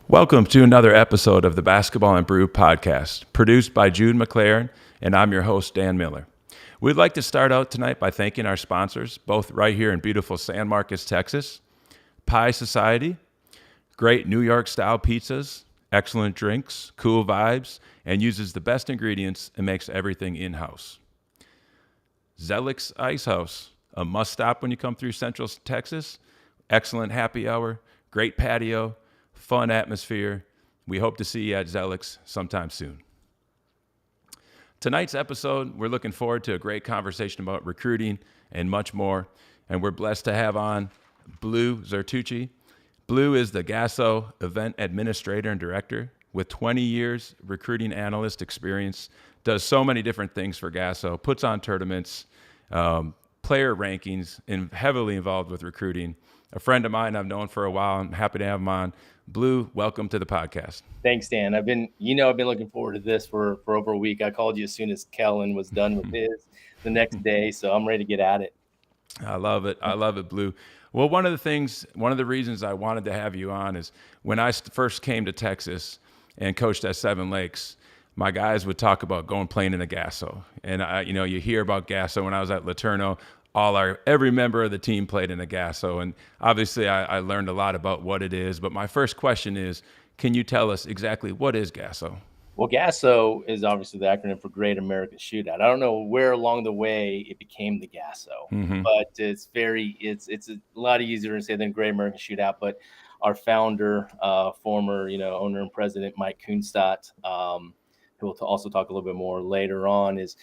Welcome to another episode of the Basketball and Brew podcast, produced by Jude McLaren, and I'm your host, Dan Miller. We'd like to start out tonight by thanking our sponsors, both right here in beautiful San Marcos, Texas, Pie Society, great New York-style pizzas, excellent drinks, cool vibes, and uses the best ingredients and makes everything in-house. Zelix Ice House, a must-stop when you come through Central Texas, excellent happy hour, great patio, fun atmosphere. We hope to see you at Zelix sometime soon. Tonight's episode, we're looking forward to a great conversation about recruiting and much more. And we're blessed to have on Blue Zertuche. Blue is the Gaso event administrator and director with 20 years recruiting analyst experience, does so many different things for Gaso, puts on tournaments, player rankings, and heavily involved with recruiting. A friend of mine I've known for a while. I'm happy to have him on. Blue, welcome to the podcast. Thanks, Dan. I've been looking forward to this for over a week. I called you as soon as Kellen was done with his the next day, so I'm ready to get at it. I love it. Blue. Well, one of the reasons I wanted to have you on is when I first came to Texas and coached at Seven Lakes, my guys would talk about going playing in a Gaso. And you hear about Gaso. When I was at Laterno, every member of the team played in a Gaso. And obviously I learned a lot about what it is. But my first question is, can you tell us exactly what is Gaso? Well, Gaso is obviously the acronym for Great American Shootout. I don't know where along the way it became the Gaso, but it's a lot easier to say than Great American Shootout. But our founder, former owner and president Mike Kunstadt, who we'll also talk a little bit more later on, is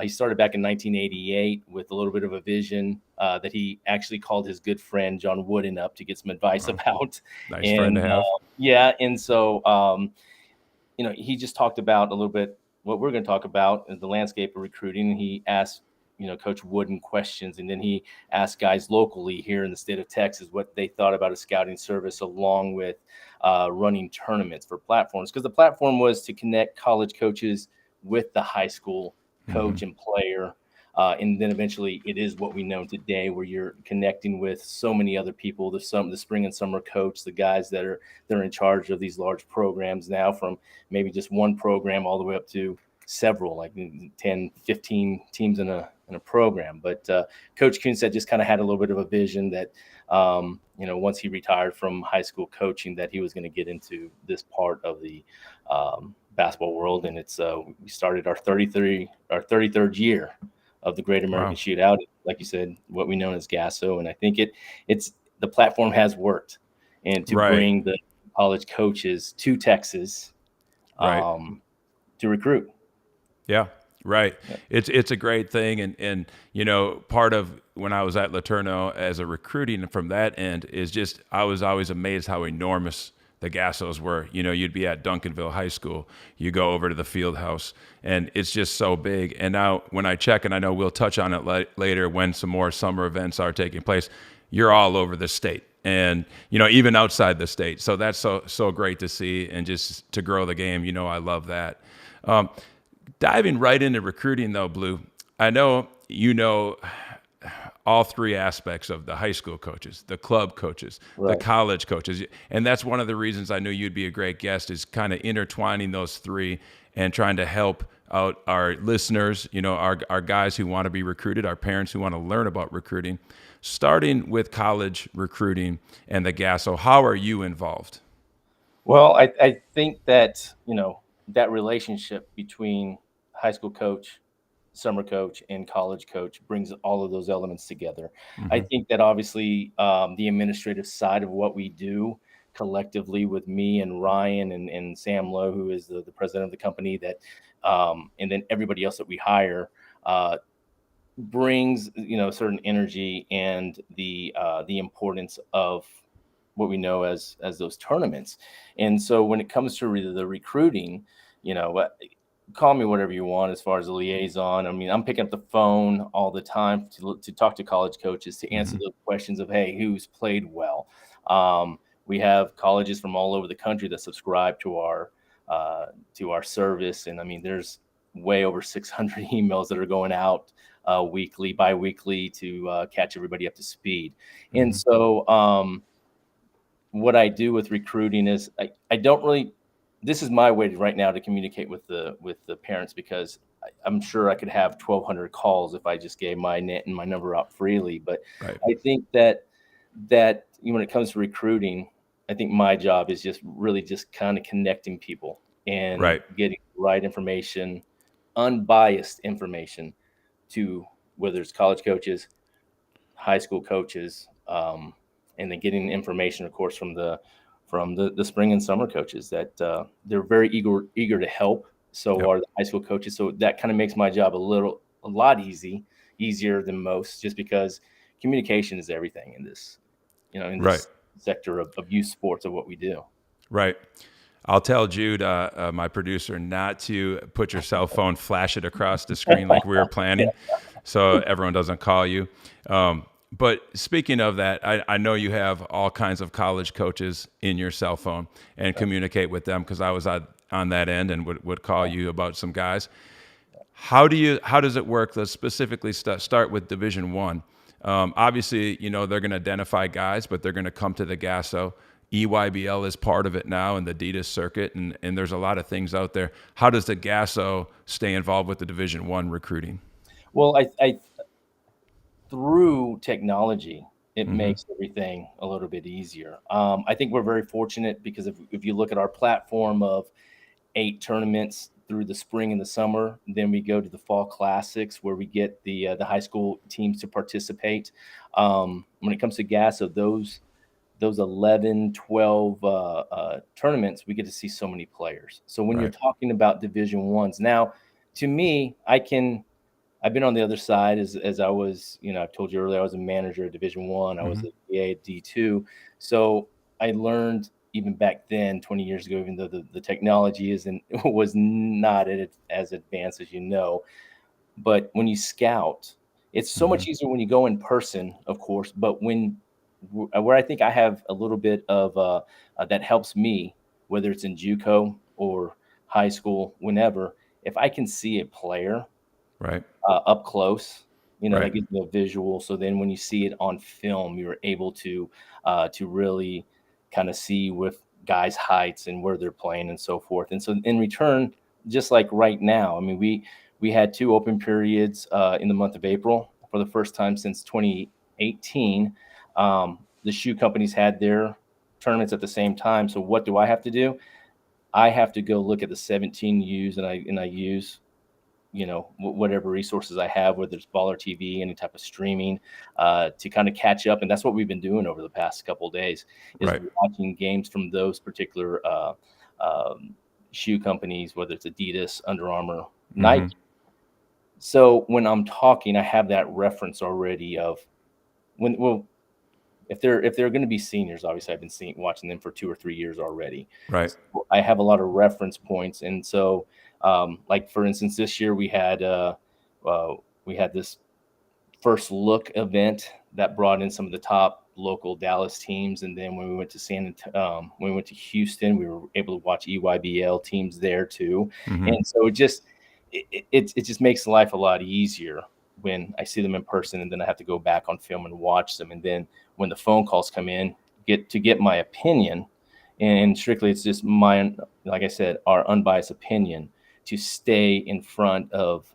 he started back in 1988 with a little bit of a vision that he actually called his good friend John Wooden up to get some advice about. Nice friend to have. And so he just talked about a little bit what we're going to talk about in the landscape of recruiting. He asked Coach Wooden questions, and then he asked guys locally here in the state of Texas what they thought about a scouting service along with running tournaments for platforms, because the platform was to connect college coaches with the high school coach and player. And then eventually it is what we know today, where you're connecting with so many other people, the spring and summer coach, the guys that are in charge of these large programs now, from maybe just one program all the way up to several, like 10, 15 teams in a program. But Coach Kunstadt just kind of had a little bit of a vision that, once he retired from high school coaching, that he was going to get into this part of the basketball world. And it's we started our 33rd year of the Great American Shootout, like you said, what we know as Gaso. And I think it's the platform has worked, and to bring the college coaches to Texas to recruit. Yeah, right. Yeah. It's a great thing. And part of when I was at Laterno as a recruiting from that end is just, I was always amazed how enormous the Gasos were. You'd be at Duncanville High School, you go over to the field house, and it's just so big. And now when I check, and I know we'll touch on it later when some more summer events are taking place, you're all over the state and, even outside the state. So that's so great to see, and just to grow the game. I love that. Diving right into recruiting though, Blue, I know all three aspects of the high school coaches, the club coaches, the college coaches. And that's one of the reasons I knew you'd be a great guest, is kind of intertwining those three and trying to help out our listeners, our guys who want to be recruited, our parents who want to learn about recruiting. Starting with college recruiting and the Gaso, how are you involved? Well, I think that, that relationship between high school coach, summer coach, and college coach brings all of those elements together. I think that obviously the administrative side of what we do collectively with me and Ryan and Sam Lowe, who is the president of the company, that and then everybody else that we hire brings certain energy and the importance of what we know as those tournaments. And so when it comes to the recruiting, call me whatever you want as far as a liaison. I mean, I'm picking up the phone all the time to talk to college coaches, to answer those questions of, hey, who's played well. We have colleges from all over the country that subscribe to our service. And I mean, there's way over 600 emails that are going out weekly, bi-weekly to catch everybody up to speed. And so what I do with recruiting is I don't really, this is my way right now to communicate with the parents, because I'm sure I could have 1,200 calls if I just gave my net and my number out freely. But Right. I think that when it comes to recruiting, I think my job is just really just kind of connecting people and Right. getting the right information, unbiased information, to whether it's college coaches, high school coaches, and then getting information, of course, from the spring and summer coaches that they're very eager to help. So Yep. are the high school coaches. So that kind of makes my job a lot easier than most, just because communication is everything in this, in Right. this sector of youth sports, of what we do. Right. I'll tell Jude, my producer, not to put your cell phone, flash it across the screen like we were planning, so everyone doesn't call you. But speaking of that, I know you have all kinds of college coaches in your cell phone and communicate with them, because I was on that end and would call you about some guys. How does it work? Let's specifically start with Division One. Obviously, they're going to identify guys, but they're going to come to the Gaso. EYBL is part of it now, and the Adidas circuit, and there's a lot of things out there. How does the Gaso stay involved with the Division One recruiting? Well, I through technology, it Mm-hmm. makes everything a little bit easier. I think we're very fortunate, because if you look at our platform of 8 tournaments through the spring and the summer, then we go to the fall classics where we get the high school teams to participate. When it comes to gas, of those 11, 12 tournaments, we get to see so many players. So when you're Right. talking about Division Ones, now, to me, I've been on the other side, as I was, I told you earlier, I was a manager at Division One. I was Mm-hmm. a PA at D2. So I learned even back then, 20 years ago, even though the technology was not as advanced as but when you scout, it's so Mm-hmm. much easier when you go in person, of course. But where I think I have a little bit of that helps me, whether it's in JUCO or high school, whenever, if I can see a player Right. up close, that Right. gives you a visual. So then when you see it on film, you're able to really kind of see with guys' heights and where they're playing and so forth. And so in return, just like right now, I mean, we had 2 open periods in the month of April for the first time since 2018. The shoe companies had their tournaments at the same time. So what do I have to do? I have to go look at the 17 U's, and I use whatever resources I have, whether it's Baller TV, any type of streaming, to kind of catch up. And that's what we've been doing over the past couple of days, is Right. watching games from those particular shoe companies, whether it's Adidas, Under Armour, Mm-hmm. Nike. So when I'm talking, I have that reference already of if they're going to be seniors. Obviously, I've been watching them for 2 or 3 years already. Right. So I have a lot of reference points, and so like for instance, this year we had this first look event that brought in some of the top local Dallas teams, and then when we went to when we went to Houston, we were able to watch EYBL teams there too, Mm-hmm. and so it just makes life a lot easier when I see them in person, and then I have to go back on film and watch them, and then when the phone calls come in, get my opinion, and strictly it's just like I said, our unbiased opinion, to stay in front of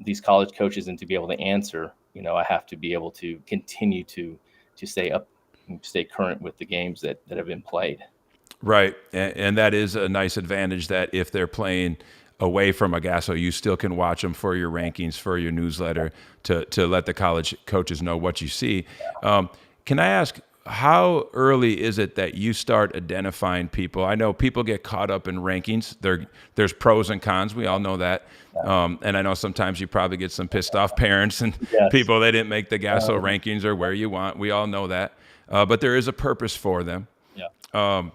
these college coaches and to be able to answer. I have to be able to continue to stay up, stay current with the games that have been played. Right. And that is a nice advantage, that if they're playing away from a Gaso, you still can watch them for your rankings, for your newsletter, to let the college coaches know what you see. Can I ask, how early is it that you start identifying people? I know people get caught up in rankings. There's pros and cons. We all know that. And I know sometimes you probably get some pissed off parents and Yes. people, they didn't make the Gaso rankings or where you want. We all know that. But there is a purpose for them. Yeah.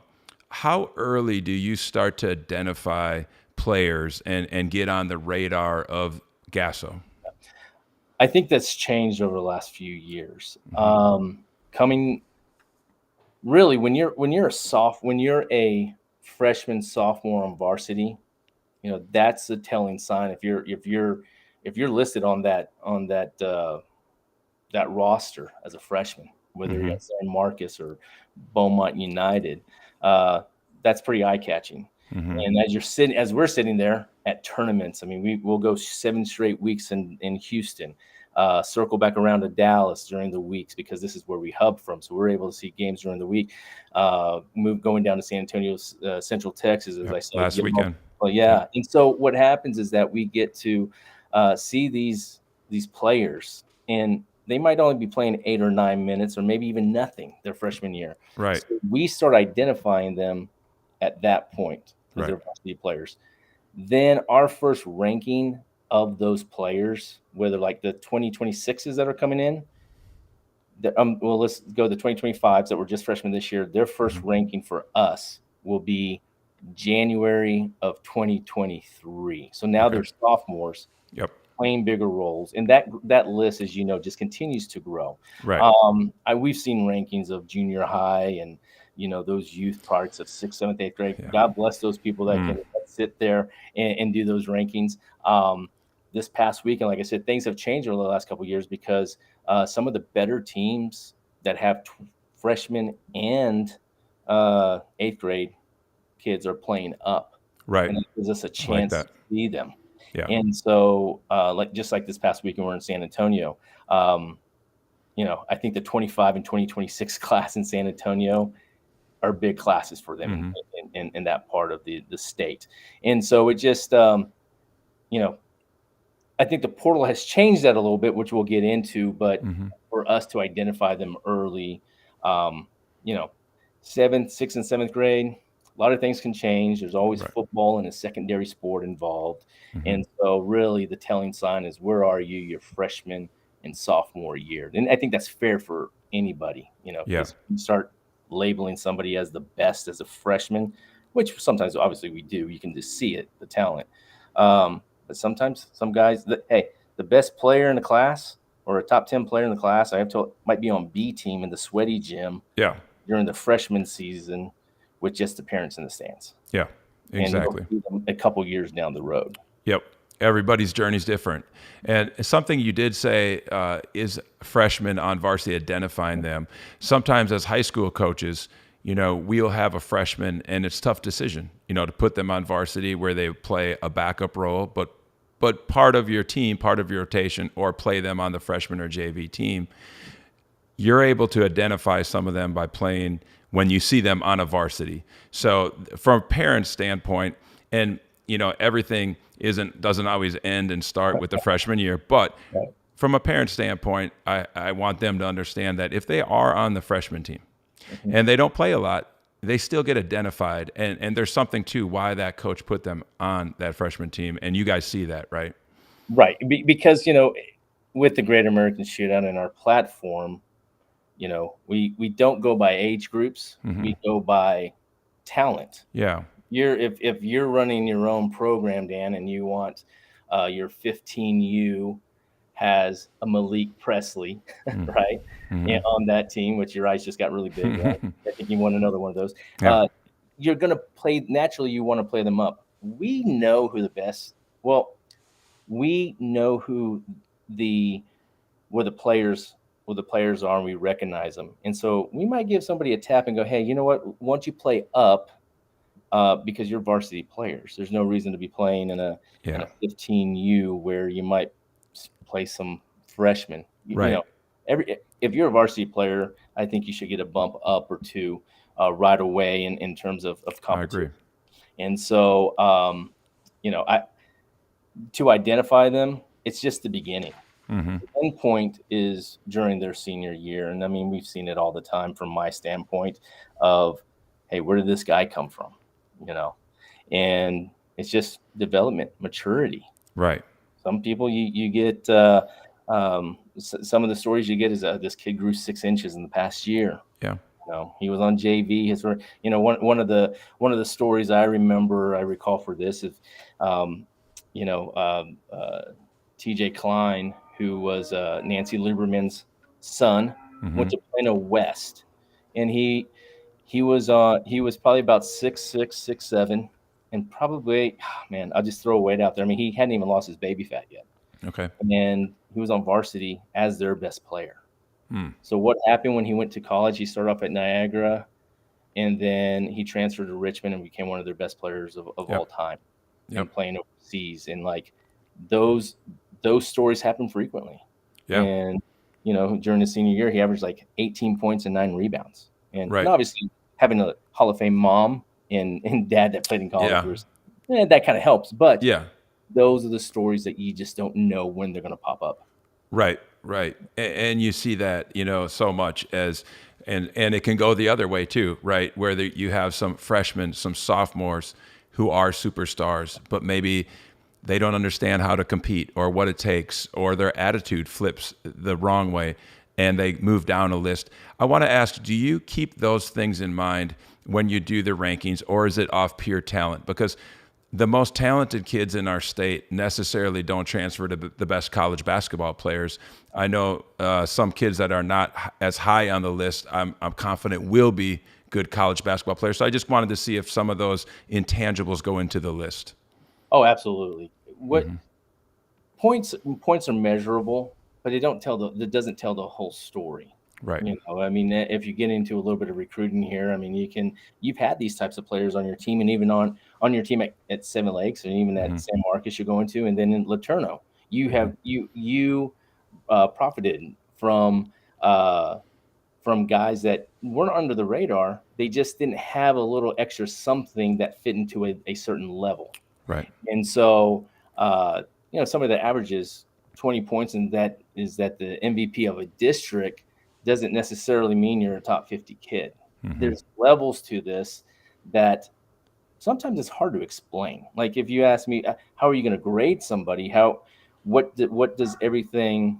How early do you start to identify players and get on the radar of Gaso? I think that's changed over the last few years. Mm-hmm. Coming really when you're a freshman, sophomore on varsity, that's a telling sign. If you're listed on that roster as a freshman, whether you're at San Marcos or Beaumont United. That's pretty eye-catching. And as we're sitting there at tournaments, I mean, we'll go 7 straight weeks in Houston, circle back around to Dallas during the weeks because this is where we hub from. So we're able to see games during the week. Going down to San Antonio, Central Texas, as I said last weekend. Well, yeah. And so what happens is that we get to see these players, and they might only be playing 8 or 9 minutes, or maybe even nothing their freshman year. Right. So we start identifying them at that point because they're varsity players. Then our first ranking of those players, whether like the 2026s that are coming in, well, let's go the 2025s that were just freshmen this year. Their first ranking for us will be January of 2023. So now they're sophomores. Yep. Playing bigger roles, and that list, as you know, just continues to grow. Right. We've seen rankings of junior high and those youth products of 6th, 7th, 8th grade. Yeah. God bless those people that can sit there and do those rankings. This past week, and like I said, things have changed over the last couple of years because some of the better teams that have freshmen and 8th grade kids are playing up. Right. And it gives us a chance to see them. Yeah. And so, just like this past weekend, we're in San Antonio. I think the 25 and 2026 class in San Antonio are big classes for them in that part of the state. And so it just, I think the portal has changed that a little bit, which we'll get into. But for us to identify them early, 7th, 6th, and 7th grade. A lot of things can change. There's always football and a secondary sport involved. And so really the telling sign is, where are you your freshman and sophomore year? And I think that's fair for anybody, you start labeling somebody as the best as a freshman, which sometimes obviously we do. You can just see it, the talent. But sometimes some guys, the best player in the class or a top 10 player in the class, I have told, might be on B team in the sweaty gym during the freshman season, with just the parents in the stands. Yeah, exactly. And a couple years down the road. Yep. Everybody's journey is different. And something you did say is freshmen on varsity, identifying them. Sometimes as high school coaches, we'll have a freshman and it's a tough decision, to put them on varsity where they play a backup role, but part of your team, part of your rotation, or play them on the freshman or JV team. You're able to identify some of them by playing when you see them on a varsity. So from a parent's standpoint, and everything doesn't always end and start with the freshman year, but from a parent standpoint, I want them to understand that if they are on the freshman team and they don't play a lot, they still get identified, and there's something to why that coach put them on that freshman team, and you guys see that, right? Right, because with the Great American Shootout and our platform, we don't go by age groups. We go by talent. Yeah. If you're running your own program, Dan, and you want your 15U has a Malik Presley, right? And on that team, which your eyes just got really big. Right? I think you want another one of those. Yeah. You're going to play, naturally, you want to play them up. We know who the best, we know where the players are, and we recognize them. And so we might give somebody a tap and go, hey, you know what? Once you play up, because you're varsity players, there's no reason to be playing in a 15U where you might play some freshmen. Right. If you're a varsity player, I think you should get a bump up or two right away in terms of competition. I agree. And so, to identify them, it's just the beginning. The end point is during their senior year. And I mean, we've seen it all the time from my standpoint of, hey, where did this guy come from? And it's just development, maturity. Right. Some people you get, some of the stories you get is this kid grew 6 inches in the past year. Yeah. He was on JV. One of the stories I recall for this is, TJ Klein, who was Nancy Lieberman's son, went to Plano West, and he was probably about 6'6", 6'7", and probably, I'll just throw a weight out there. I mean, he hadn't even lost his baby fat yet. Okay. And he was on varsity as their best player. So what happened when he went to college? He started off at Niagara, and then he transferred to Richmond and became one of their best players of all time, and playing overseas. And like those stories happen frequently. Yeah. And during his senior year, he averaged like 18 points and 9 rebounds. And Right. obviously, having a Hall of Fame mom and dad that played in college, Yeah. that kind of helps. But Yeah. those are the stories that you just don't know when they're going to pop up. Right, right. And you see that, so much and it can go the other way too, right? Where you have some freshmen, some sophomores who are superstars, but maybe they don't understand how to compete or what it takes, or their attitude flips the wrong way and they move down a list. I want to ask, do you keep those things in mind when you do the rankings, or is it off pure talent? Because the most talented kids in our state necessarily don't transfer to the best college basketball players. I know some kids that are not as high on the list, I'm confident will be good college basketball players. So I just wanted to see if some of those intangibles go into the list. Oh, absolutely. Points are measurable, but it doesn't tell the whole story. Right. I mean, if you get into a little bit of recruiting here, I mean, you've had these types of players on your team, and even on your team at Seven Lakes, and even at San Marcos you're going to, and then in Laterno, you profited from guys that weren't under the radar. They just didn't have a little extra something that fit into a certain level. Right. And so, somebody that averages 20 points and that is the MVP of a district doesn't necessarily mean you're a top 50 kid. There's levels to this that sometimes it's hard to explain. Like if you ask me, how are you going to grade somebody? What does everything,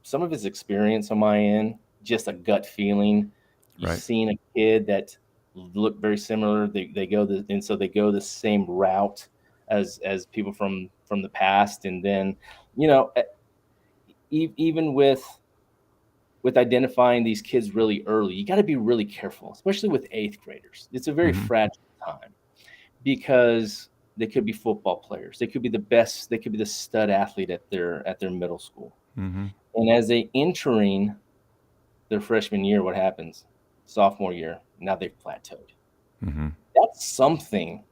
some of his experience on my end, just a gut feeling. You've seen a kid that looked very similar. They go the same route as people from the past. And then, even with identifying these kids really early, you got to be really careful, especially with 8th graders. It's a very fragile time because they could be football players. They could be the best. They could be the stud athlete at their middle school. And as they entering their freshman year, what happens? Sophomore year, now they've plateaued. That's something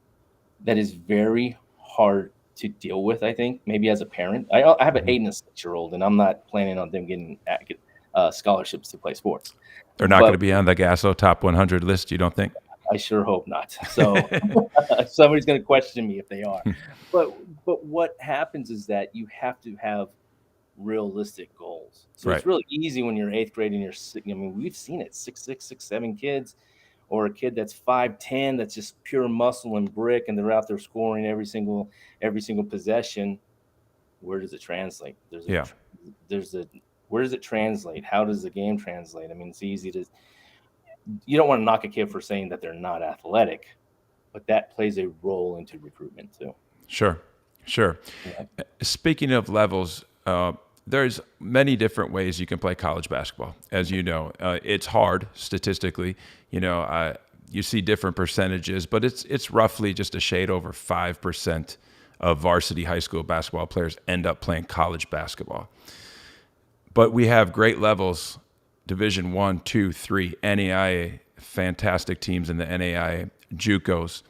that is very hard to deal with, I think, maybe as a parent. I have an 8 and a 6-year-old, and I'm not planning on them getting scholarships to play sports. They're not going to be on the Gaso top 100 list, you don't think? I sure hope not. So somebody's going to question me if they are. But what happens is that you have to have realistic goals. So it's really easy when you're 8th grade and we've seen it, 6'6", 6'7" kids, or a kid that's 5'10", that's just pure muscle and brick, and they're out there scoring every single possession. Where does it translate? Where does it translate? How does the game translate? I mean, it's easy to, you don't want to knock a kid for saying that they're not athletic, but that plays a role into recruitment too. Sure. Yeah. Speaking of levels, there's many different ways you can play college basketball. As you know, it's hard statistically. You see different percentages, but it's roughly just a shade over 5% of varsity high school basketball players end up playing college basketball. But we have great levels, Division 1, 2, 3, NAIA, fantastic teams in the NAIA, JUCOs.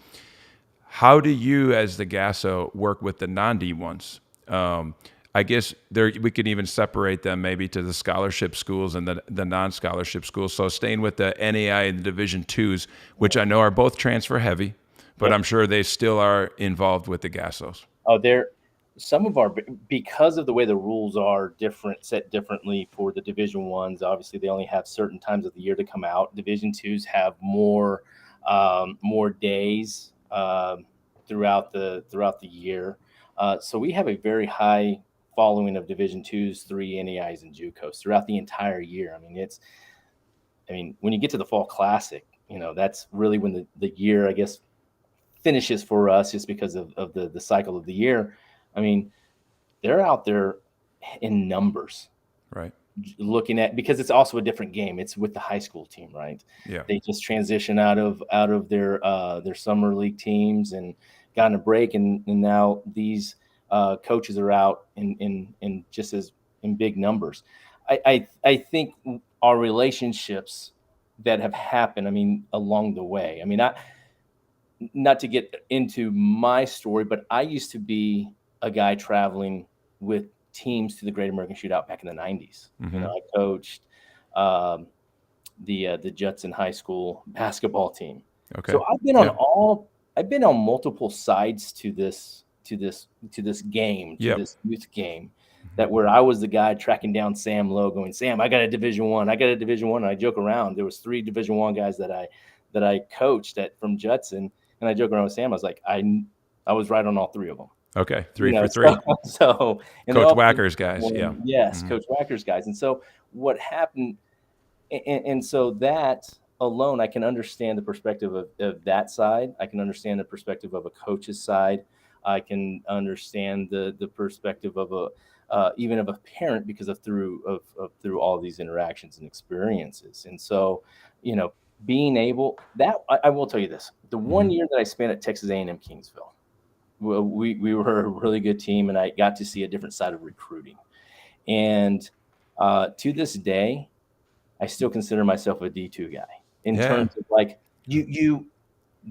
How do you, as the Gaso, work with the non-D1s? I guess we can even separate them maybe to the scholarship schools and the non-scholarship schools. So staying with the NAIA and the Division 2s, which I know are both transfer heavy, but I'm sure they still are involved with the Gasos. Oh, because of the way the rules are set differently for the Division 1s. Obviously, they only have certain times of the year to come out. Division 2s have more days throughout the year. So we have a very high following of Division 2s, 3 NAIs, and JUCOs throughout the entire year. I mean, when you get to the Fall Classic, that's really when the year, I guess, finishes for us, just because of the cycle of the year. I mean, they're out there in numbers, right? Looking at, because it's also a different game. It's with the high school team, right? Yeah. They just transition out of their summer league teams and gotten a break, and now these coaches are out in just as in big numbers. I think are relationships that have happened, I mean, along the way. I mean, not to get into my story, but I used to be a guy traveling with teams to the Great American Shootout back in the 90s. You know, I coached um, the Judson High School basketball team. Okay. So I've been on multiple sides to this game, to Yep. this youth game, that where I was the guy tracking down Sam Lowe, going, Sam, I got a Division I, I got a Division I. And I joke around. There was 3 Division I guys that I coached from Judson, and I joke around with Sam. I was like, I was right on all 3 of them. Okay. You 3 know, for 3. so and they Coach all Wacker's guys. Yeah. yes, Coach Wacker's guys. And so what happened, and so that alone, I can understand the perspective of that side. I can understand the perspective of a coach's side. I can understand the perspective of even of a parent, because of through all these interactions and experiences. And so, you know, being able that I will tell you this: the 1 year that I spent at Texas A&M Kingsville, well, we were a really good team, and I got to see a different side of recruiting. And to this day, I still consider myself a D2 guy in terms of like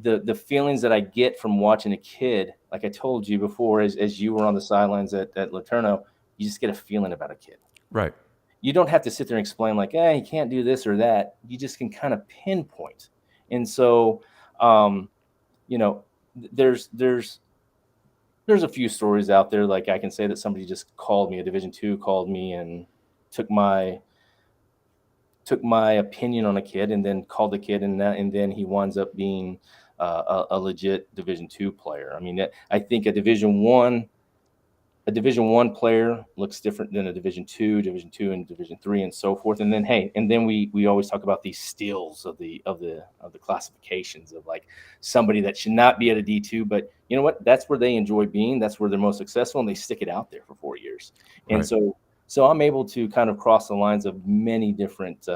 the feelings that I get from watching a kid. Like I told you before, as you were on the sidelines at Laterno, you just get a feeling about a kid. Right. You don't have to sit there and explain like, he can't do this or that. You just can kind of pinpoint. And so, you know, there's a few stories out there. Like I can say that somebody just called me, a Division II called me and took my opinion on a kid, and then called the kid, and then he winds up being a legit Division II player. I mean, I think a Division I player looks different than a Division II and Division III, and so forth. And then we always talk about these steals of the classifications of like somebody that should not be at a D2, but you know what? That's where they enjoy being. That's where they're most successful, and they stick it out there for 4 years. And so I'm able to kind of cross the lines of many different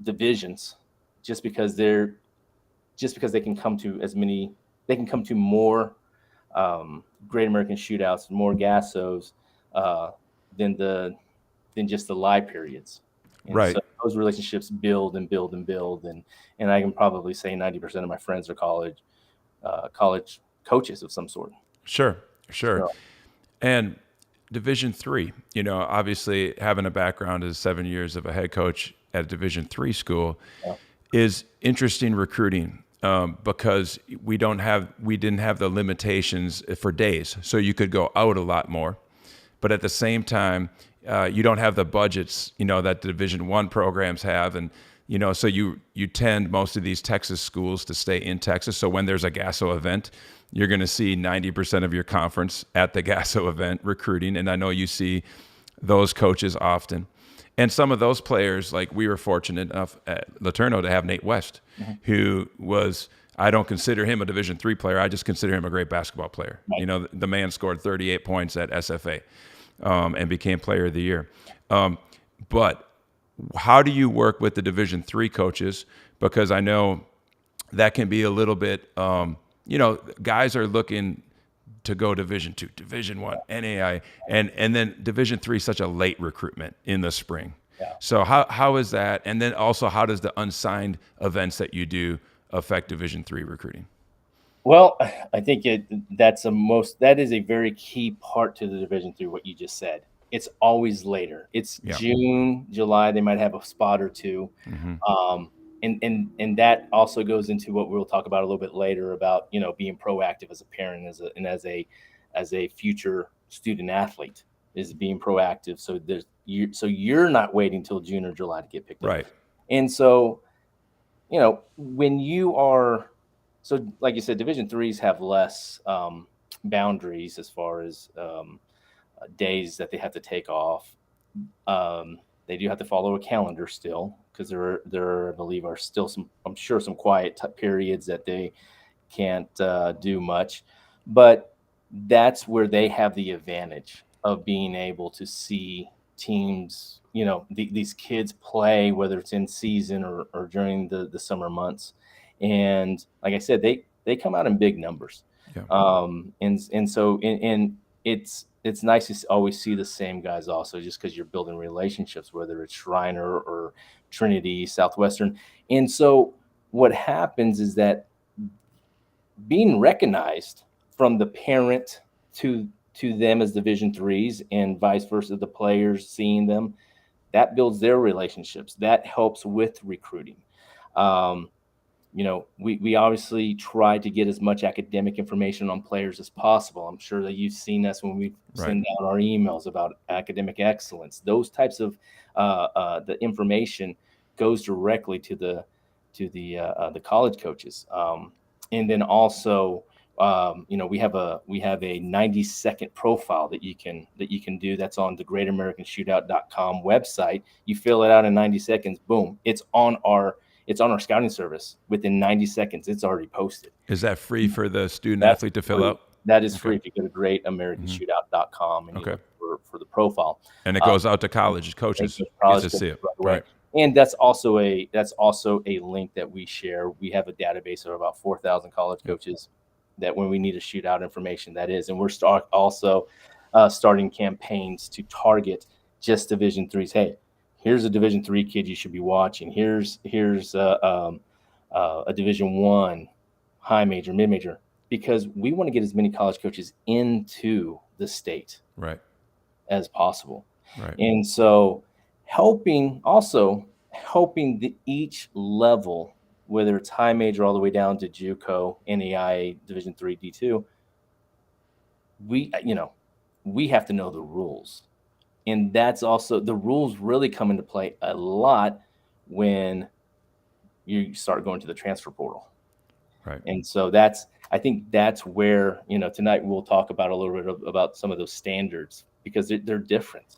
divisions, just because they can come to more Great American Shootouts, more Gasos than just the live periods. And Right. so those relationships build and build and build, and I can probably say 90% of my friends are college coaches of some sort. Sure. So, And Division III, you know, obviously having a background as 7 years of a head coach at a Division III school is interesting recruiting, because we didn't have the limitations for days, so you could go out a lot more, but at the same time, you don't have the budgets, you know, that the Division I programs have, and you know, so you tend most of these Texas schools to stay in Texas. So when there's a Gaso event, you're going to see 90% of your conference at the Gaso event recruiting. And I know you see those coaches often. And some of those players, like we were fortunate enough at Laterno to have Nate West, who was, I don't consider him a Division III player. I just consider him a great basketball player. Right. You know, the man scored 38 points at SFA and became Player of the Year. But how do you work with the Division III coaches? Because I know that can be a little bit, you know, guys are looking to go Division II, Division I, NAIA, and then Division III is such a late recruitment in the spring. Yeah. So how is that? And then also, how does the unsigned events that you do affect Division III recruiting? Well, I think that is a very key part to the Division III, what you just said. It's always later. It's June, July. They might have a spot or two. And that also goes into what we'll talk about a little bit later about, you know, being proactive as a parent as a future student athlete, is being proactive. So you're not waiting till June or July to get picked up. Right. And so, you know, when you are, so like you said, Division IIIs have less boundaries as far as days that they have to take off. They do have to follow a calendar still, because there I believe are still some quiet periods that they can't do much, but that's where they have the advantage of being able to see teams, you know, these kids play, whether it's in season or during the summer months. And like I said, they come out in big numbers. Yeah. And so it's nice to always see the same guys also, just because you're building relationships, whether it's Shriner or Trinity, Southwestern. And so what happens is that being recognized from the parent to them as Division threes and vice versa, the players seeing them, that builds their relationships. That helps with recruiting. We obviously try to get as much academic information on players as possible. I'm sure that you've seen us when we send out our emails about academic excellence. Those types of the information goes directly to the college coaches. And then also, we have a 90-second profile that you can do. That's on the GreatAmericanShootout.com website. You fill it out in 90 seconds. Boom! It's on our scouting service. Within 90 seconds, it's already posted. Is that free for the student athlete to fill out? That is free if you go to GreatAmericanShootout.com and you look for the profile. And it goes out to college coaches. Get to see it. Right. And that's also a link that we share. We have a database of about 4,000 college coaches that when we need a shootout information, that is. And we're also starting campaigns to target just Division threes. Hey, here's a Division three kid you should be watching. Here's a Division one high major, mid major, because we want to get as many college coaches into the state as possible. Right. And so helping each level, whether it's high major all the way down to JUCO, NAIA, Division three, D2, we have to know the rules. And that's also, the rules really come into play a lot when you start going to the transfer portal. Right. And so I think that's where, tonight we'll talk about a little bit about some of those standards, because they're different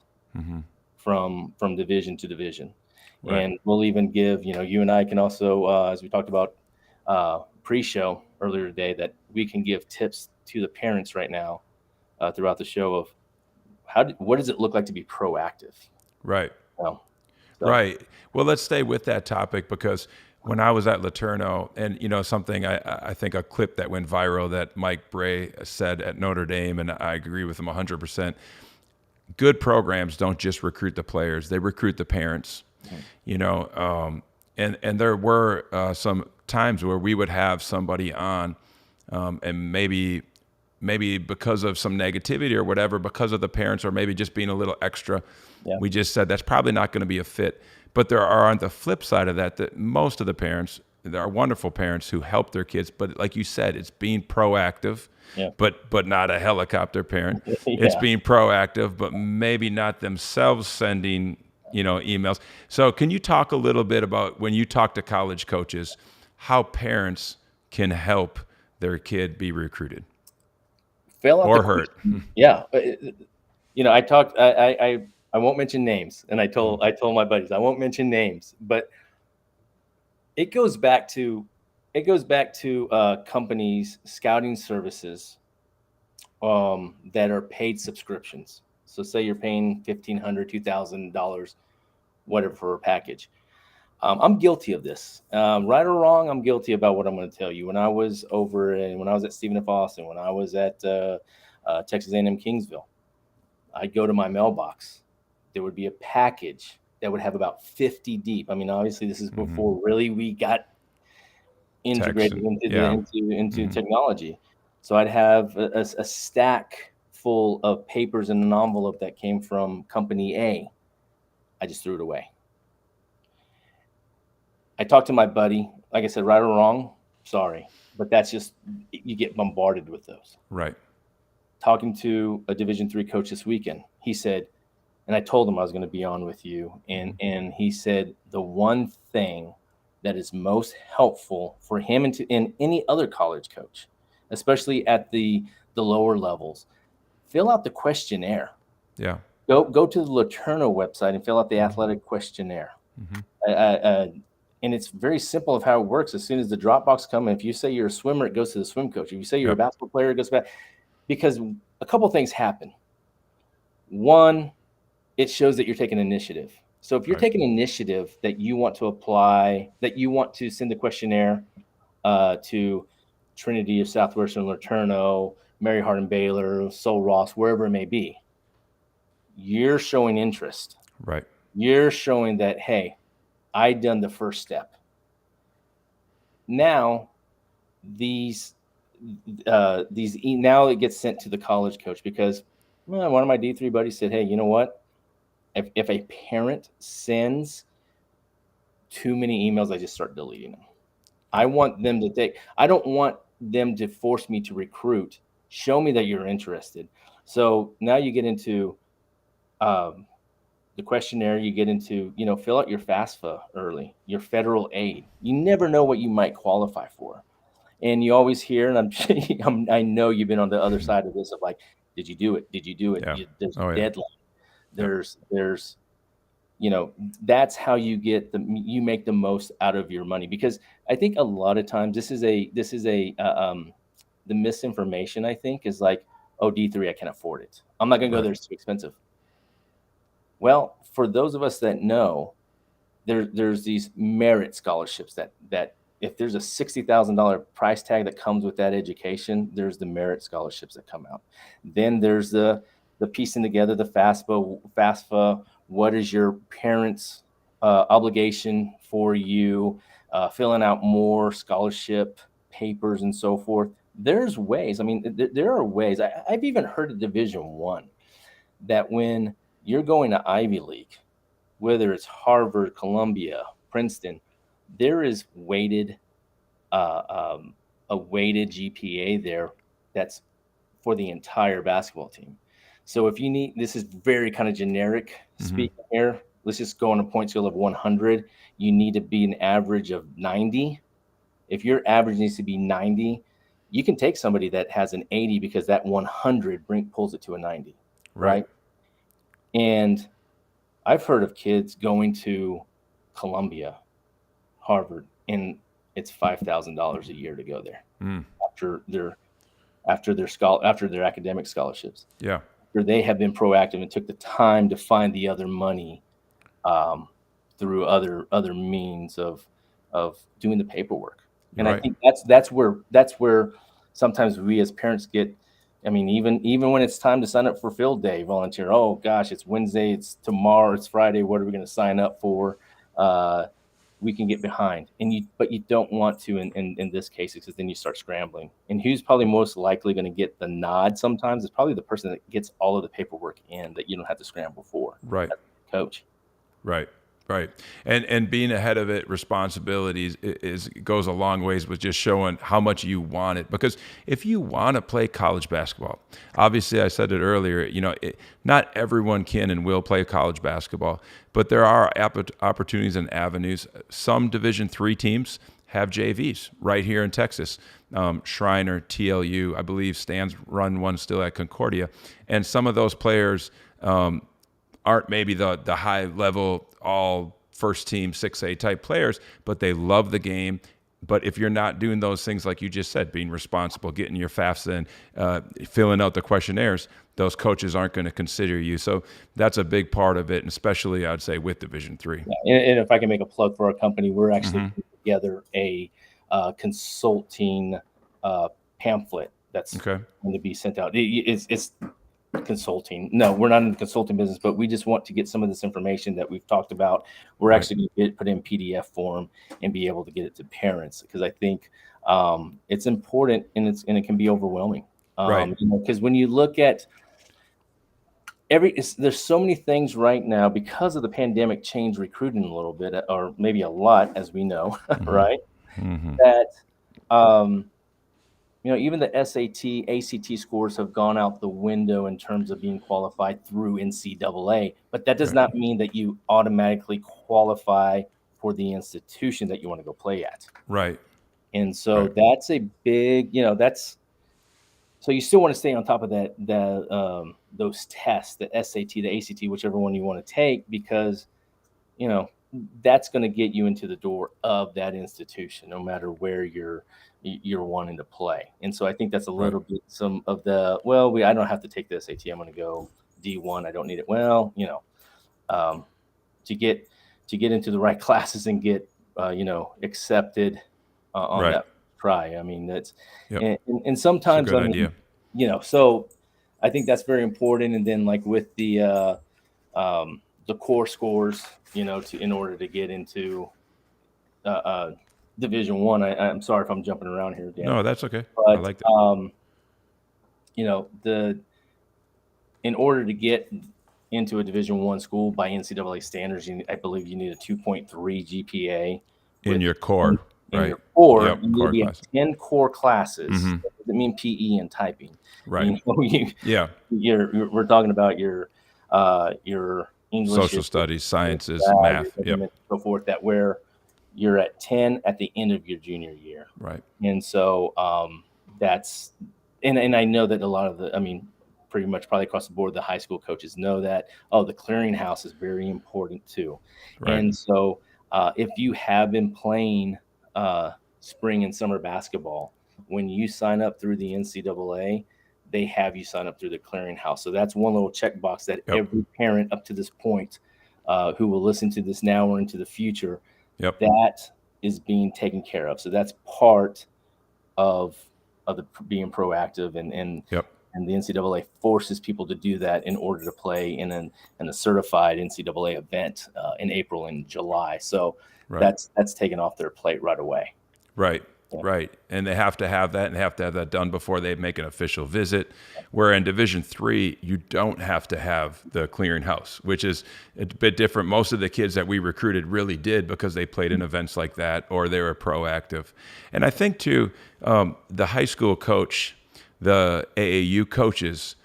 from division to division. Right. And we'll even give, you and I can also, as we talked about pre-show earlier today, that we can give tips to the parents right now throughout the show of what does it look like to be proactive? Right. Right. Well, let's stay with that topic, because when I was at LeTourneau, and something I think a clip that went viral that Mike Bray said at Notre Dame, and I agree with him 100%. Good programs don't just recruit the players; they recruit the parents. And there were some times where we would have somebody on, and maybe because of some negativity or whatever, because of the parents, or maybe just being a little extra, we just said that's probably not going to be a fit. But there are, on the flip side of that most of the parents, there are wonderful parents who help their kids. But like you said, it's being proactive, but not a helicopter parent. It's being proactive, but maybe not themselves sending, emails. So can you talk a little bit about, when you talk to college coaches, how parents can help their kid be recruited? Or hurt. Yeah. I won't mention names. And I told my buddies, I won't mention names, but it goes back to companies, scouting services that are paid subscriptions. So say you're paying $1,500, $2,000, whatever, for a package. I'm guilty of this. Right or wrong, I'm guilty about what I'm going to tell you. When I was at Stephen F. Austin, when I was at Texas A&M Kingsville, I'd go to my mailbox. There would be a package that would have about 50 deep. I mean, obviously, this is before really we got integrated into technology. So I'd have a stack full of papers in an envelope that came from company A. I just threw it away. I talked to my buddy. Like I said, right or wrong, sorry, but that's just, you get bombarded with those. Right. Talking to a Division III coach this weekend, he said, and I told him I was going to be on with you, and he said the one thing that is most helpful for him and any other college coach, especially at the lower levels, fill out the questionnaire. Yeah. Go to the LeTourneau website and fill out the athletic questionnaire. And it's very simple of how it works. As soon as the drop box comes, if you say you're a swimmer, it goes to the swim coach. If you say you're a basketball player, it goes back. Because a couple things happen. One, it shows that you're taking initiative. So if you're taking initiative that you want to apply, that you want to send the questionnaire to Trinity of Southwestern LeTourneau, Mary Hardin Baylor, Sol Ross, wherever it may be, you're showing interest. Right. You're showing that, hey, I done the first step. Now now it gets sent to the college coach because one of my D3 buddies said, hey, you know what? If a parent sends too many emails, I just start deleting them. I want them to I don't want them to force me to recruit. Show me that you're interested. So now you get into the questionnaire, you get into, fill out your FAFSA early, your federal aid. You never know what you might qualify for. And you always hear, and I know you've been on the other side of this of like, did you do it? Did you do it? Yeah. There's a Oh, yeah. deadline. There's, that's how you make the most out of your money. Because I think a lot of times the misinformation, I think, is like, oh, D3, I can't afford it. I'm not going to go there. It's too expensive. Well, for those of us that know, there's these merit scholarships that if there's a $60,000 price tag that comes with that education, there's the merit scholarships that come out. Then there's the piecing together the FAFSA. What is your parents' obligation for you? Filling out more scholarship papers and so forth. There's ways. I mean, there are ways. I've even heard of Division I that when you're going to Ivy League, whether it's Harvard, Columbia, Princeton, there is a weighted GPA there that's for the entire basketball team. So if you need, this is very kind of generic speaking here. Let's just go on a point scale of 100. You need to be an average of 90. If your average needs to be 90, you can take somebody that has an 80 because that 100 pulls it to a 90, right? And I've heard of kids going to Columbia, Harvard, and it's $5,000 a year to go there after their academic scholarships. Yeah. After they have been proactive and took the time to find the other money through other means of doing the paperwork. And I think that's where sometimes we as parents get. I mean, even when it's time to sign up for field day, volunteer. Oh gosh, it's Wednesday, it's tomorrow, it's Friday. What are we going to sign up for? We can get behind, but you don't want to in this case because then you start scrambling. And who's probably most likely going to get the nod? Sometimes it's probably the person that gets all of the paperwork in that you don't have to scramble for. Right, coach. Right. And being ahead of it, responsibilities goes a long ways with just showing how much you want it. Because if you want to play college basketball, obviously I said it earlier, not everyone can and will play college basketball, but there are opportunities and avenues. Some Division III teams have JVs right here in Texas. Shriner, TLU, I believe Stan's run one still at Concordia. And some of those players aren't maybe the high level, all first team 6A type players, but they love the game. But if you're not doing those things like you just said, being responsible, getting your FAFSA in, filling out the questionnaires, those coaches aren't going to consider you. So that's a big part of it, and especially I'd say with Division III. Yeah. And if I can make a plug for our company, we're actually putting together a consulting pamphlet that's going to be sent out. It's consulting. No, we're not in the consulting business, but we just want to get some of this information that we've talked about. We're actually going to get it put in PDF form and be able to get it to parents because I think it's important and it can be overwhelming. Because when you look at there's so many things right now because of the pandemic changed recruiting a little bit or maybe a lot, as we know, right? That even the SAT, ACT scores have gone out the window in terms of being qualified through NCAA, but that does not mean that you automatically qualify for the institution that you want to go play at. Right. And so that's a big, so you still want to stay on top of those tests, the SAT, the ACT, whichever one you want to take, because, that's going to get you into the door of that institution, no matter where you're wanting to play. And so I think that's a little bit some of the, I don't have to take the SAT. I'm going to go D1. I don't need it. Well, to get into the right classes and get, accepted on that try. I mean, that's, and sometimes, that's a good idea. So I think that's very important. And then like with the core scores, in order to get into Division One. I'm sorry if I'm jumping around here, Dan. No, that's okay. I But like that. in order to get into a Division One school by NCAA standards, I believe you need a 2.3 GPA In your core, in right? your core. Yep, You need core to be at class. 10 core classes. Mm-hmm. That doesn't mean PE and typing. Right. Yeah. We're talking about your English, Social studies, sciences, math. your Yep. government, so forth. That where you're at 10 at the end of your junior year. Right. And so that's and I know that a lot of pretty much probably across the board, the high school coaches know that, the clearinghouse is very important too. Right. And so if you have been playing spring and summer basketball, when you sign up through the NCAA, they have you sign up through the clearinghouse. So that's one little checkbox that Yep. every parent up to this point who will listen to this now or into the future, Yep. that is being taken care of. So that's part of the being proactive, and Yep. the NCAA forces people to do that in order to play in a certified NCAA event in April and July. So Right. that's taken off their plate right away. Right. Yeah. Right. And they have to have that, and they have to have that done before they make an official visit. Where in Division III, you don't have to have the clearinghouse, which is a bit different. Most of the kids that we recruited really did because they played in events like that, or they were proactive. And I think too, the high school coach, the AAU coaches,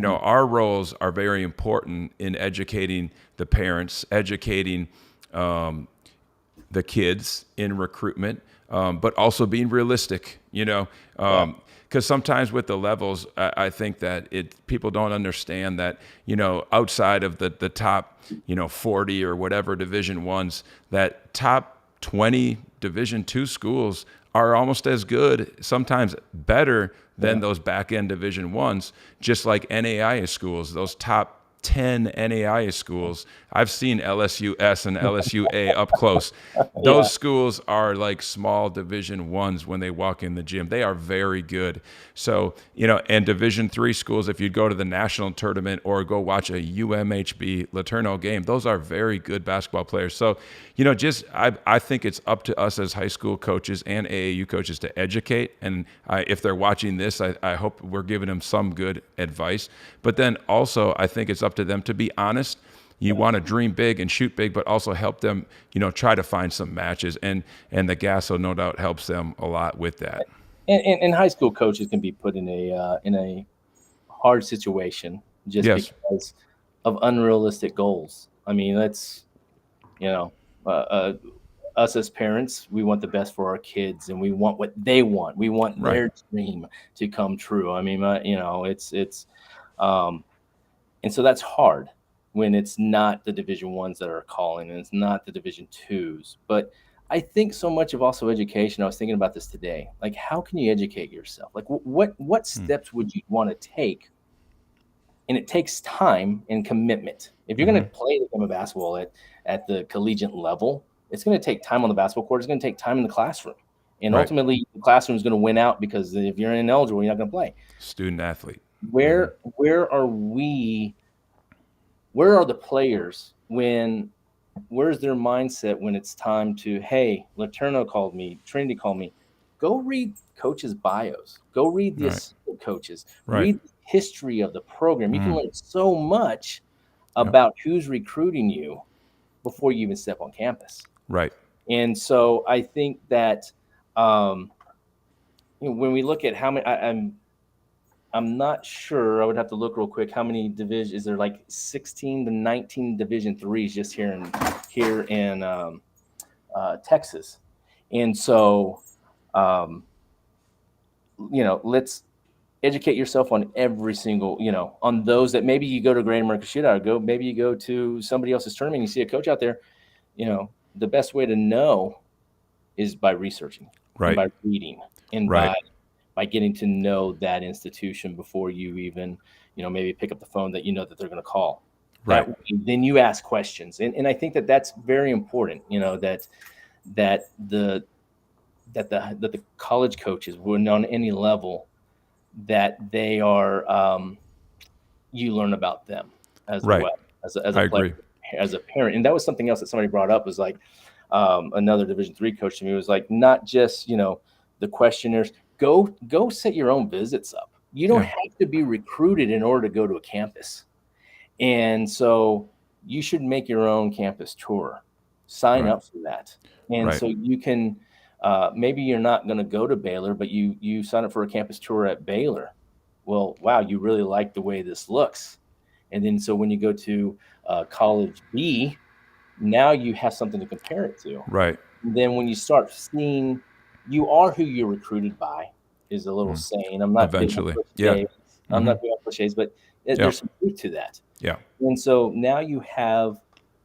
our roles are very important in educating the parents, educating the kids in recruitment, but also being realistic, because sometimes with the levels, I think that people don't understand that, outside of the top, 40 or whatever Division I's, that top 20 Division II schools are almost as good, sometimes better than those back end Division I's, just like NAIA schools, those top 10 NAIA schools. I've seen LSU-S and LSU-A up close. Those schools are like small Division I's when they walk in the gym. They are very good. So, and Division III schools, if you go to the national tournament or go watch a UMHB LeTourneau game, those are very good basketball players. So, I think it's up to us as high school coaches and AAU coaches to educate. And if they're watching this, I hope we're giving them some good advice. But then also, I think it's up to them to be honest. You want to dream big and shoot big, but also help them, try to find some matches. And the Gaso, no doubt, helps them a lot with that. And high school coaches can be put in a hard situation just because of unrealistic goals. I mean, that's, us as parents, we want the best for our kids, and we want what they want. We want their dream to come true. I mean, and so that's hard when it's not the Division I's that are calling, and it's not the Division II's. But I think so much of also education. I was thinking about this today. Like, how can you educate yourself? Like, what steps would you want to take? And it takes time and commitment. If you're going to play the game of basketball at the collegiate level, it's going to take time on the basketball court. It's going to take time in the classroom. And ultimately, the classroom is going to win out, because if you're ineligible, you're not going to play. Student athlete. Where are we? Where are the players where's their mindset when it's time to, hey, LeTourneau called me, Trinity called me? Go read coaches' bios. Go read the assistant coaches. Read the history of the program. You can learn so much about who's recruiting you before you even step on campus. Right. And so I think that when we look at how many, I'm not sure. I would have to look real quick. How many divisions? Is there like 16 to 19 Division IIIs just here in Texas? And so, let's educate yourself on every single, on those that maybe you go to Great American Shootout, or maybe you go to somebody else's tournament, and you see a coach out there. The best way to know is by researching, and by reading, and by getting to know that institution before you even, maybe pick up the phone that that they're going to call. Right. Then you ask questions. And I think that that's very important, that the college coaches, when on any level, that they are, you learn about them as Right. well as a I player, agree. as a parent. And that was something else that somebody brought up, was like, another Division III coach to me was like, not just, the questionnaires, go set your own visits up. You don't Yeah. have to be recruited in order to go to a campus. And so you should make your own campus tour, sign Right. up for that. And Right. so you can, maybe you're not going to go to Baylor, but you sign up for a campus tour at Baylor. Well, wow, you really like the way this looks. And then so when you go to college B, now you have something to compare it to. Right. And then when you start seeing, you are who you're recruited by, is a little Mm. saying. I'm not big on Eventually. Yeah. cliches. I'm Hmm. not big on cliches, but Yeah. there's some truth to that. Yeah. And so now you have,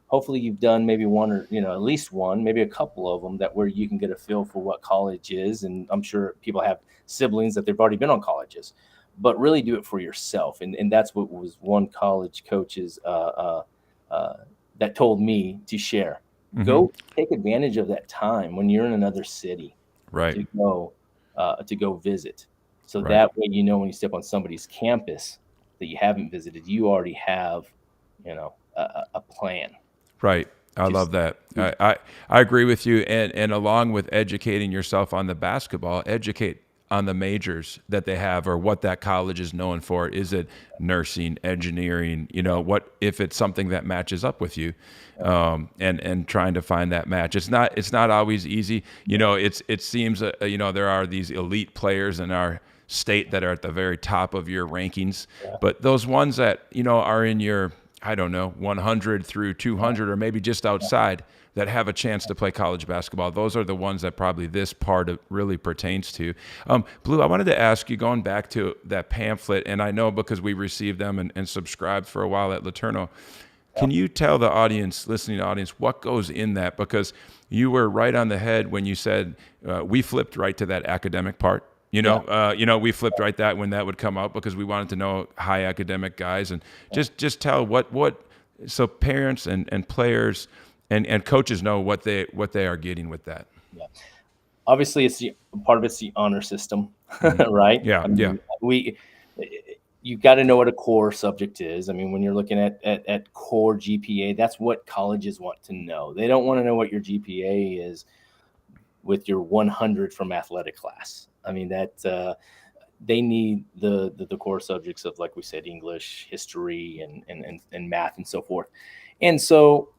hopefully you've done maybe one, or, at least one, maybe a couple of them, that where you can get a feel for what college is. And I'm sure people have siblings that they've already been on colleges, but really do it for yourself. And that's what was one college coach's, that told me to share. Hmm. Go take advantage of that time when you're in another city Right. to go visit. So Right. that way, when you step on somebody's campus that you haven't visited, you already have, a plan Right. I to love that. see. I agree with you. And along with educating yourself on the basketball, educate on the majors that they have or what that college is known for. Is it nursing, engineering? What if it's something that matches up with you, and trying to find that match. It's not always easy. It seems there are these elite players in our state that are at the very top of your rankings, but those ones that are in your, I don't know, 100 through 200, or maybe just outside, that have a chance to play college basketball. Those are the ones that probably this part of really pertains to. Blue, I wanted to ask you, going back to that pamphlet, and I know because we received them and subscribed for a while at Laterno. Can you tell the audience, listening audience, what goes in that? Because you were right on the head when you said we flipped right to that academic part. We flipped right that when that would come up, because we wanted to know high academic guys, and just tell what so parents and players and coaches know what they are getting with that. Yeah. Obviously, it's part of it's the honor system, right? Yeah, I yeah, mean, you got to know what a core subject is. I mean, when you're looking at core GPA, that's what colleges want to know. They don't want to know what your GPA is with your 100 from athletic class. I mean, they need the core subjects of, like we said, English, history, and math, and so forth. And so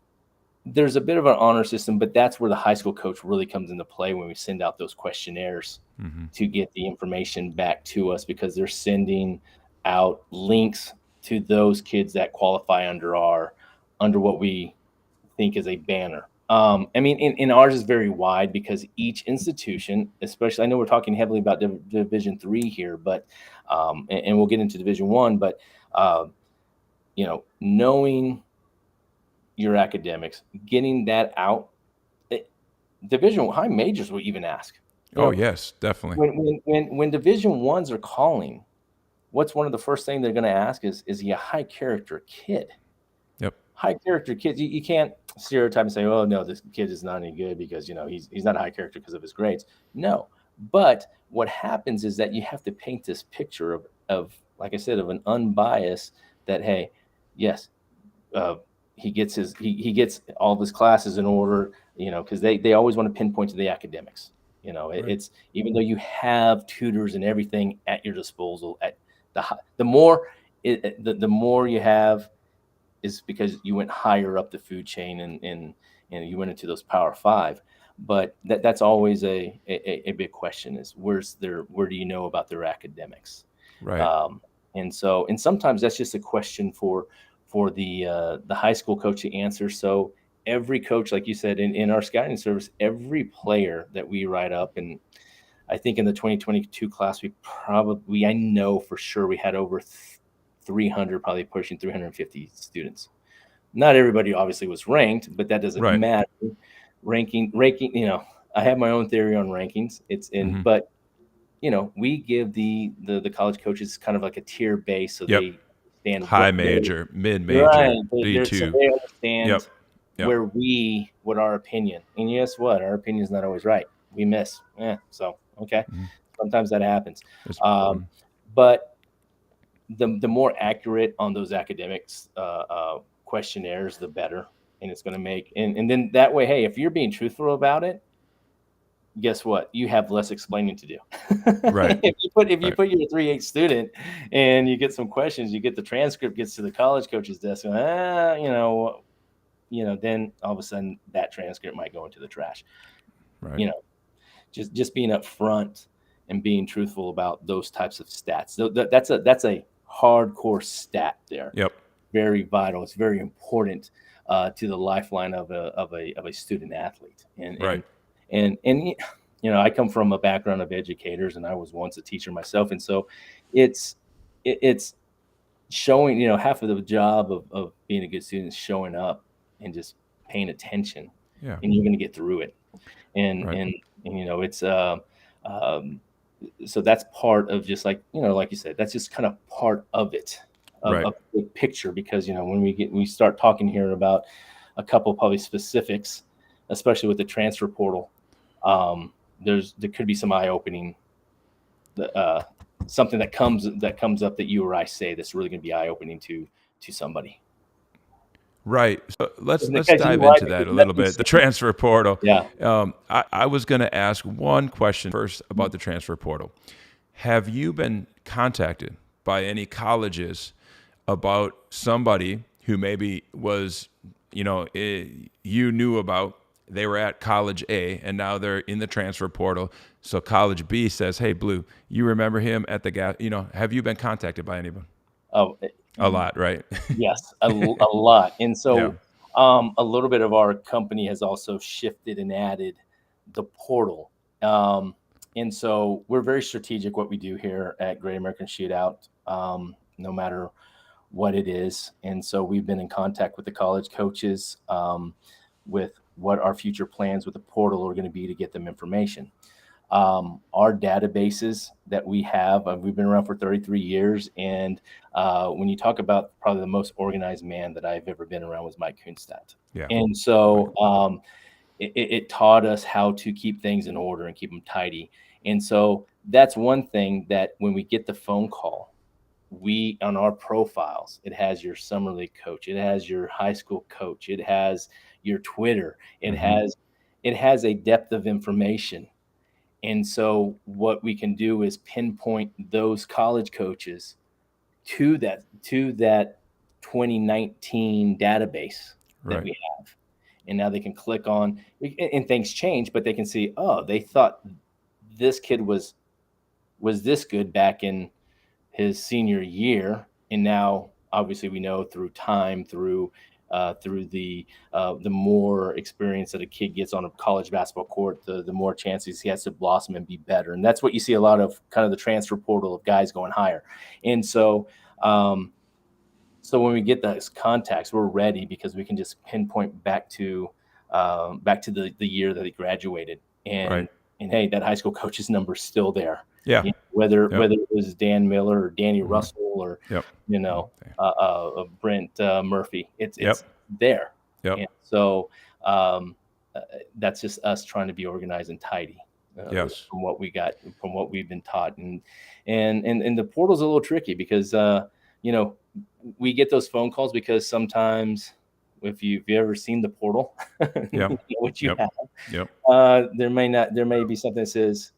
there's a bit of an honor system, but that's where the high school coach really comes into play when we send out those questionnaires to get the information back to us, because they're sending out links to those kids that qualify under what we think is a banner. I mean, in ours is very wide, because each institution, especially, I know we're talking heavily about Division III here, but and we'll get into Division I, but knowing your academics, getting that out. Division high majors will even ask. Oh yes, definitely. When Division Is are calling, what's one of the first things they're going to ask is he a high character kid? Yep. High character kids, you can't stereotype and say, oh no, this kid is not any good because he's not a high character because of his grades. No, but what happens is that you have to paint this picture of like I said, of an unbiased, that hey, yes, he gets all of his classes in order, because they always want to pinpoint to the academics. Right. It's, even though you have tutors and everything at your disposal, at the more the more you have, is because you went higher up the food chain, and you went into those Power Five. But that's always a big question, is where do you know about their academics? Right. And sometimes that's just a question for the high school coach to answer. So every coach, like you said, in our scouting service, every player that we write up, and I think in the 2022 class, I know for sure we had over 300, probably pushing 350 students. Not everybody obviously was ranked, but that doesn't Right. matter. Ranking, I have my own theory on rankings. Hmm. But we give the college coaches kind of like a tier base, so Yep. they understand High major, mid right. major, So B2. they Yep. understand Yep. what our opinion. And guess what? Our opinion is not always right. We miss. So okay, Mhm. sometimes that happens. It's, Um, mhm. but the more accurate on those academics questionnaires, the better. And it's going to make, and then that way, hey, if you're being truthful about it, guess what? You have less explaining to do. Right. if you put your 3.8 student and you get some questions, you get the transcript, gets to the college coach's desk, then all of a sudden that transcript might go into the trash. Right. Just being upfront and being truthful about those types of stats. So that's a hardcore stat there. Yep. Very vital. It's very important to the lifeline of a student athlete. And I come from a background of educators, and I was once a teacher myself, and so it's showing. Half of the job of being a good student is showing up and just paying attention. Yeah. And you're going to get through it. And it's so that's part of just like you said, that's just kind of part of it, of the big picture, because when we start talking here about a couple probably specifics, especially with the transfer portal, there could be some eye-opening, something that comes up that you or I say that's really going to be eye-opening to somebody. Right. So let's dive into that a little bit. The transfer portal. Yeah. I was going to ask one question first about the transfer portal. Have you been contacted by any colleges about somebody who maybe was, you knew about, they were at college A and now they're in the transfer portal. So college B says, "Hey, Blue, you remember him at the have you been contacted by anyone?" Oh, a lot, right? Yes, a lot. And so a little bit of our company has also shifted and added the portal. And so we're very strategic what we do here at Great American Shootout, no matter what it is. And so we've been in contact with the college coaches with what our future plans with the portal are going to be to get them information. Our databases that we have, we've been around for 33 years. And when you talk about probably the most organized man that I've ever been around was Mike Kunstadt. Yeah. And so it taught us how to keep things in order and keep them tidy. And so that's one thing that when we get the phone call, on our profiles, it has your summer league coach, it has your high school coach, it has your Twitter, it has a depth of information. And so what we can do is pinpoint those college coaches to that 2019 database that we have. And now they can click on, and things change, but they can see, oh, they thought this kid was this good back in his senior year. And now obviously we know through time, through the more experience that a kid gets on a college basketball court, the more chances he has to blossom and be better. And that's what you see a lot of, kind of the transfer portal of guys going higher. And so when we get those contacts, we're ready because we can just pinpoint back to the year that he graduated. And hey, that high school coach's number is still there. Yeah. Whether it was Dan Miller or Danny Russell or Brent Murphy, it's there. Yep. And so that's just us trying to be organized and tidy. From what we got, from what we've been taught, and the portal's a little tricky because we get those phone calls because sometimes if you've ever seen the portal, which you have, there may be something that says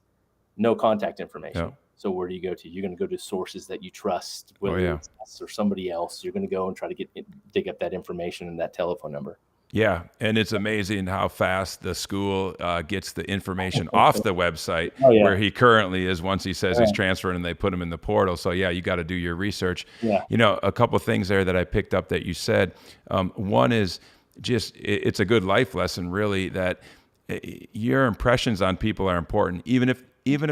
no contact information. Yep. So where do you go to? You're going to go to sources that you trust, whether it's us or somebody else. You're going to go and try to dig up that information and that telephone number. Yeah, and it's amazing how fast the school gets the information off the website where he currently is once he says he's transferring and they put him in the portal. So, you got to do your research. Yeah. A couple of things there that I picked up that you said. One is just it's a good life lesson, really, that your impressions on people are important, even if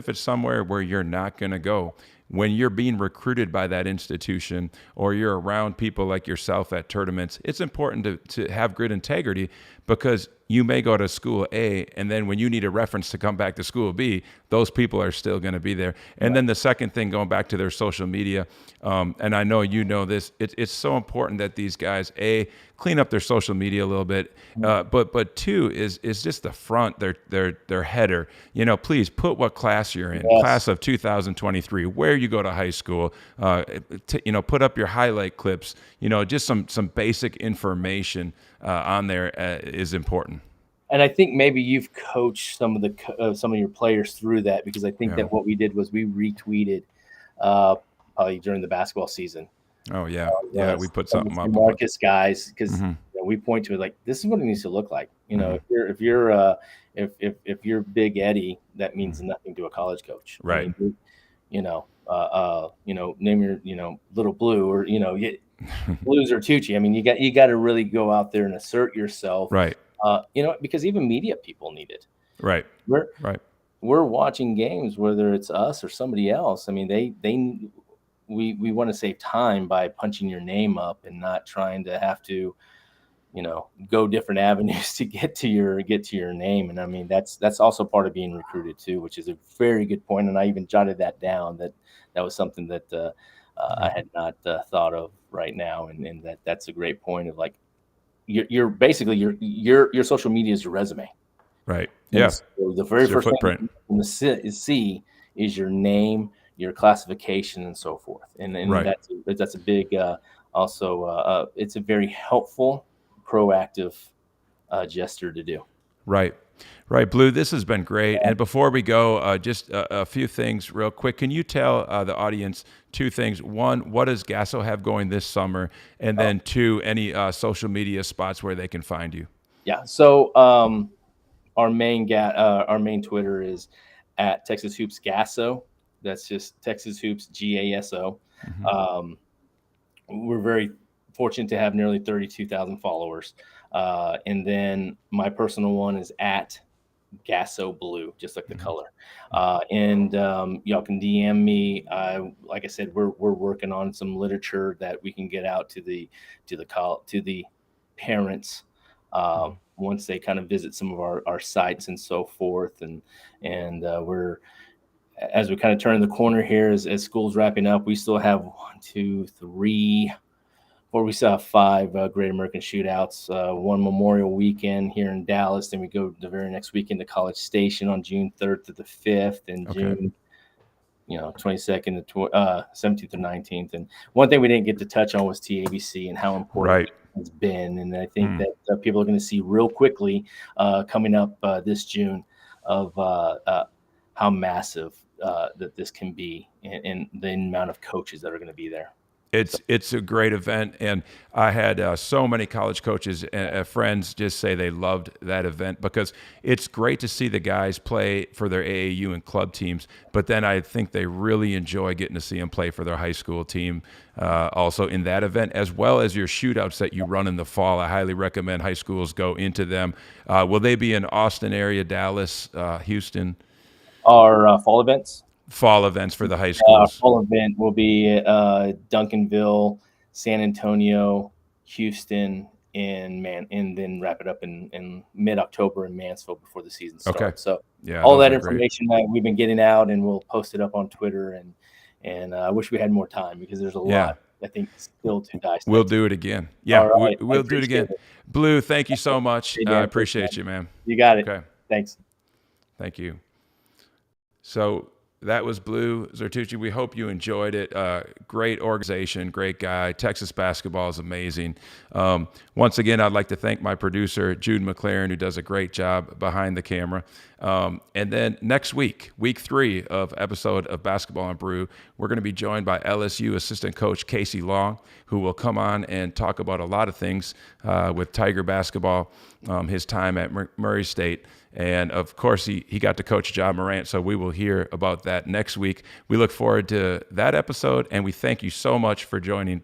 it's somewhere where you're not going to go. When you're being recruited by that institution or you're around people like yourself at tournaments, it's important to have good integrity because you may go to school A, and then when you need a reference to come back to school B, those people are still going to be there. And then the second thing, going back to their social media, and I know you know this, it's so important that these guys, A, clean up their social media a little bit, but two is just the front, their header. You know, please put what class you're in, class of 2023, where you go to high school. You know, put up your highlight clips. You know, just some basic information on there is important. And I think maybe you've coached some of your players through that, because I think that what we did was we retweeted probably during the basketball season. Oh yeah, we put something up. Marcus guys, because we point to it like, this is what it needs to look like. You know, if you're Big Eddie, that means nothing to a college coach, right? I mean, name your Little Blue, or Blues or Tucci. I mean, you got to really go out there and assert yourself, right? Because even media people need it, right? We're watching games, whether it's us or somebody else. I mean, we want to save time by punching your name up and not trying to have to, go different avenues to get to your name. And I mean, that's also part of being recruited too, which is a very good point. And I even jotted that down. That was something that I had not thought of right now, and that's a great point of like, you're basically your social media is your resume, right? Yes. Yeah. So the very first thing you see is your name, your classification, and so forth. And that's a big also it's a very helpful, proactive gesture to do. Right. Blue, this has been great. And before we go, just a few things real quick. Can you tell the audience two things? One, what does Gaso have going this summer? And then two, any social media spots where they can find you? Yeah. So our main Twitter is at Texas Hoops Gaso. That's just Texas Hoops GASO. We're very fortunate to have nearly 32,000 followers. And then my personal one is at Gaso Blue, just like the color. And y'all can DM me. Like I said, we're working on some literature that we can get out to the parents once they kind of visit some of our sites and so forth. And we're, as we kind of turn the corner here, as school's wrapping up, we still have we still have 5 Great American Shootouts, one Memorial Weekend here in Dallas. Then we go the very next weekend to College Station on June 3rd to the 5th, and June 22nd to 17th or 19th. And one thing we didn't get to touch on was TABC and how important it's been. And I think that people are going to see real quickly coming up this June of how massive that this can be, and the amount of coaches that are going to be there. It's a great event, and I had so many college coaches and friends just say they loved that event, because it's great to see the guys play for their AAU and club teams, but then I think they really enjoy getting to see them play for their high school team also in that event, as well as your shootouts that you run in the fall. I highly recommend high schools go into them. Will they be in Austin area, Dallas, Houston? Our fall events? Fall events for the high schools. Fall event will be Duncanville, San Antonio, Houston, and then wrap it up in mid-October in Mansfield before the season starts. Okay. So all that information that we've been getting out, and we'll post it up on Twitter. And I wish we had more time, because there's a lot, I think, still to dissect. We'll do it again. Yeah, right. we'll do it again. Blue, thank you so much. I appreciate you, man. You got it. Okay. Thanks. Thank you. So that was Blue Zertuche. We hope you enjoyed it. Great organization, great guy. Texas basketball is amazing. Once again, I'd like to thank my producer, Jude McLaren, who does a great job behind the camera. And then next week, week 3 of episode of Basketball and Brew, we're going to be joined by LSU assistant coach Casey Long, who will come on and talk about a lot of things with Tiger basketball, his time at Murray State. And of course, he got to coach John Morant, so we will hear about that next week. We look forward to that episode, and we thank you so much for joining